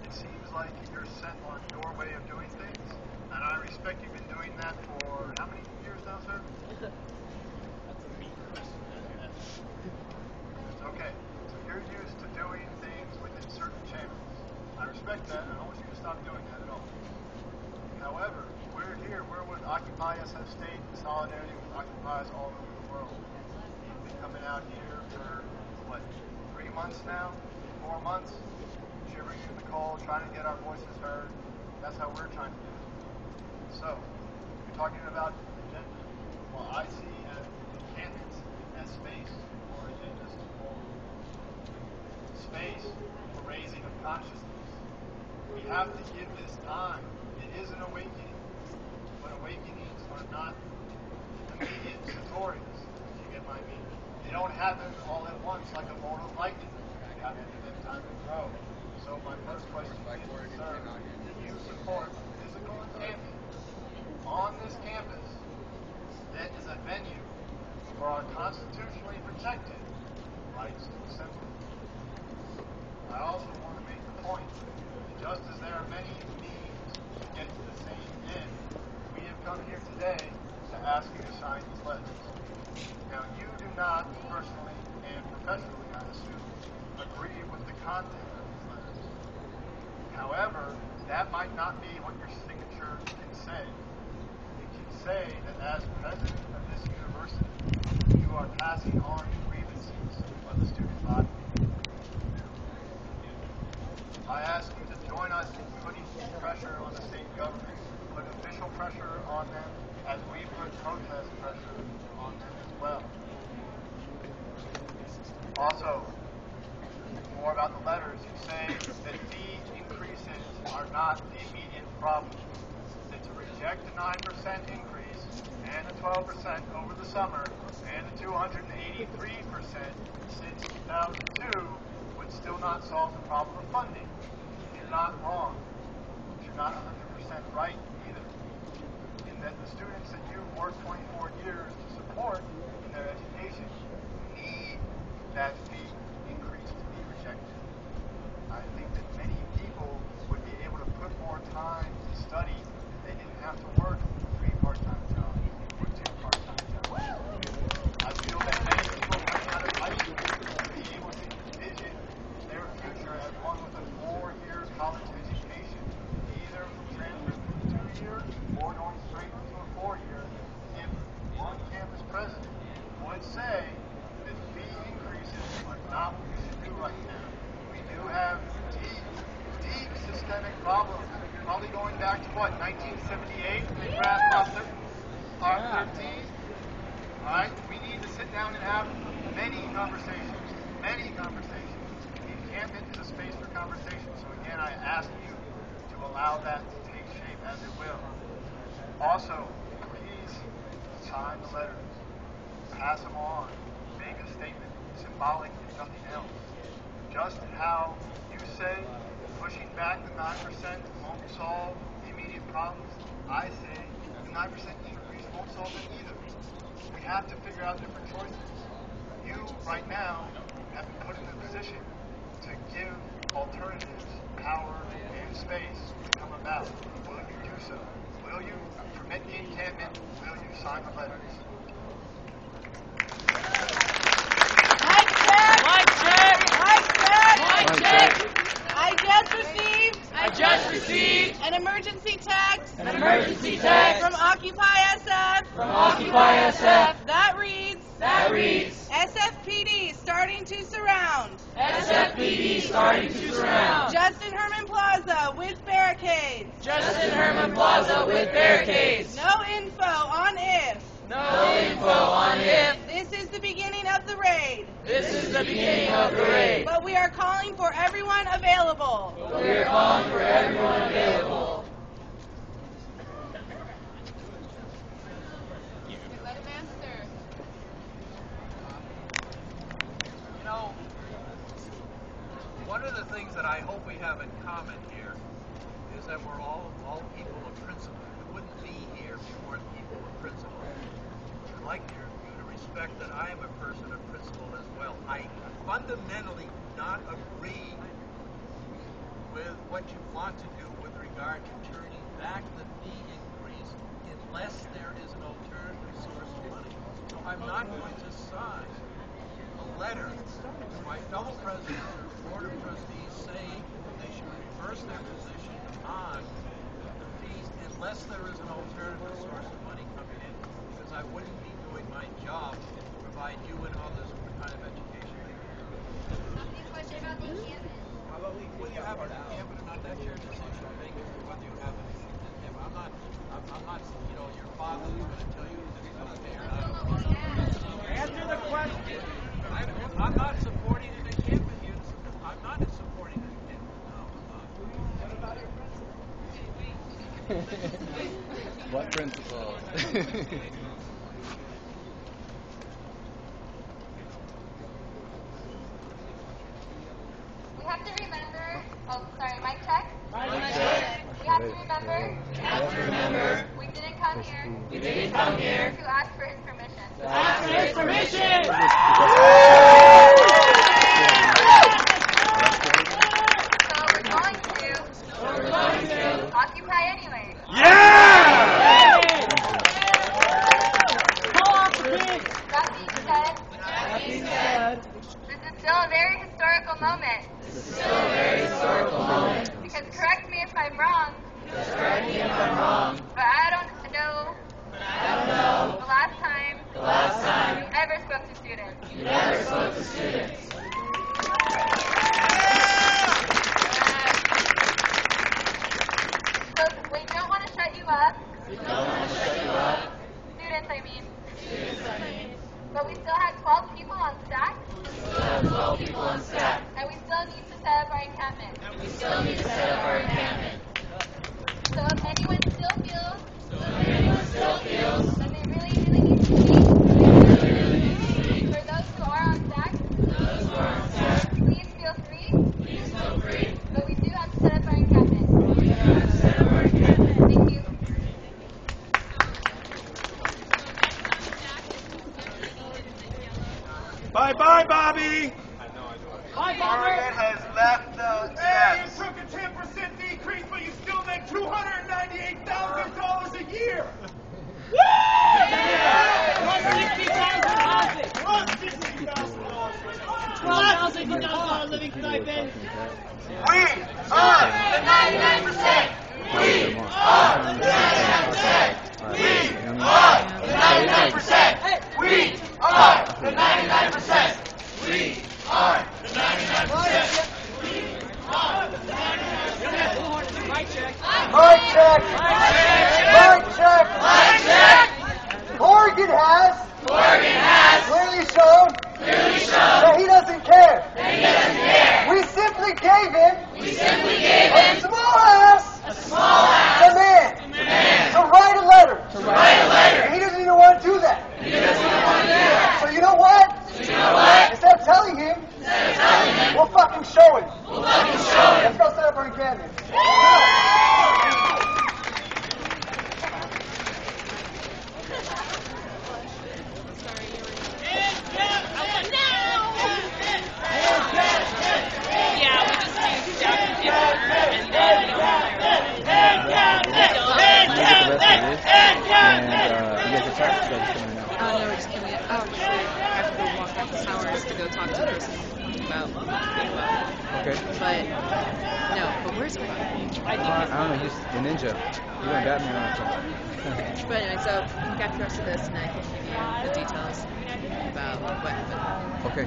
It seems like you're set on your way of doing things, and I respect you've been doing that for how many years now, sir? That's a mean question. It's okay. So you're used to doing things within certain channels. I respect that, and I don't want you to stop doing that at all. However, we're here. We're with Occupy SF State in solidarity with Occupies all over the world. You've been coming out here for, what, 3 months now? 4 months? Shivering in the cold, trying to get our voices heard. That's how we're trying to do it. So, you're talking about agenda. Well, I see encampments as space for agendas to form. Space for raising of consciousness. We have to give this time. It is an awakening, but awakenings are not immediate satorians, if you get my meaning. They don't happen all at once like a bolt of lightning. You have to give them time to grow. So my first question is, sir, do you support physical encampment on this campus that is a venue for our constitutionally protected rights to assembly? I also want to make the point that just as there are many means to get to the same end, we have come here today to ask you to sign these letters. Now, you do not personally and professionally, I assume, agree with the content of these letters. However, that might not be what your signature can say. It can say that as president of this university, you are passing on the grievances of the student body. I ask you to join us in putting pressure on the state government, put official pressure on them, as we put protest pressure on them as well. Also, more about the letters, you say that fee increases are not the immediate problem. That to reject a 9% increase and a 12% over the summer and a 283% since 2002 would still not solve the problem of funding. You're not wrong. You're not 100% right either. In that the students that you've worked 24 years to support in their education need that fee increase to be rejected. I think that many people would be able to put more time to study if they didn't have to work 3 part-time jobs or 2 part-time jobs. I feel that many people coming out of high school would be able to envision their future as one with a 4-year college education, either from transferring to a 2-year or going straight into a 4-year, if one campus president would say that fee increases are not what we should do right now. We do have deep systemic problems, probably going back to what, 1978 when they passed Prop 13? Alright, we need to sit down and have many conversations. The encampment is a space for conversation, so again I ask you to allow that to take shape as it will. Also, please sign the letters, pass them on, make a statement, symbolic if nothing else. Just how you say pushing back the 9% won't solve the immediate problems, I say the 9% increase won't solve it either. We have to figure out different choices. You, right now, have been put in a position to give alternatives, power, and space to come about. Will you do so? Will you permit the encampment? Will you sign the letters? I just received an emergency text from Occupy SF that reads SFPD starting to surround Justin Herman Plaza with barricades. No info on if. This is the beginning of the raid. But we are calling for everyone available. You know, one of the things that I hope we have in common here is that we're all people of principle. We wouldn't be here if we weren't people of principle. I'd like you to respect that I am a person of principle as well. I fundamentally do not agree with what you want to do with regard to turning back the fee increase unless there is an alternative source of money. So I'm not going to sign a letter to my fellow presidents of the Board of Trustees saying they should reverse their position on the fees unless there is an alternative source of money coming in, because I wouldn't be doing my job to provide you and others with the kind of education they need. Whether you have an encampment or not, that's your decision to make whether you have an encampment. I'm not, your father is going to tell you that he's going to pay or not. Answer the question. I'm not supporting an encampment here. I'm not supporting an encampment. No, I'm not. What about your principal? What principal? We have to remember, mic check? Mic check. We have to remember, we didn't come here to ask for his permission. Ask for his permission. So we're going to occupy anyway. That being said, this is still a very historical moment. Because correct me if I'm wrong. But I don't know the last time you ever spoke to students. So we don't want to shut you up. Students, I mean. But we still have 12 people on staff. And we still need to set up our encampment. So if anyone still feels that they really need to speak, for those who are on staff, please feel free. But we do have to set up our encampment. Thank you. Bye-bye, Bobby! Oregon has left the steps. took a 10% decrease, but you still make $298,000 a year! $12,000 living stipend. We are the 99%. We are the 99%. We are the 99%. We are the 99%. We are the 99%. Mic check. Mic check. Mic check. Mic check. Oregon has clearly shown that he doesn't care. We simply gave him a small ass demand to write a letter. And he doesn't even want to do that. So you know what? Instead of telling him, we'll fucking show him. Let's go set up our encampment. To go talk to the person about Okay. but where's Bob? I don't know, he's the ninja. He went Batman on But anyway, so we got the rest of this and I can give you the details about what happened. Okay,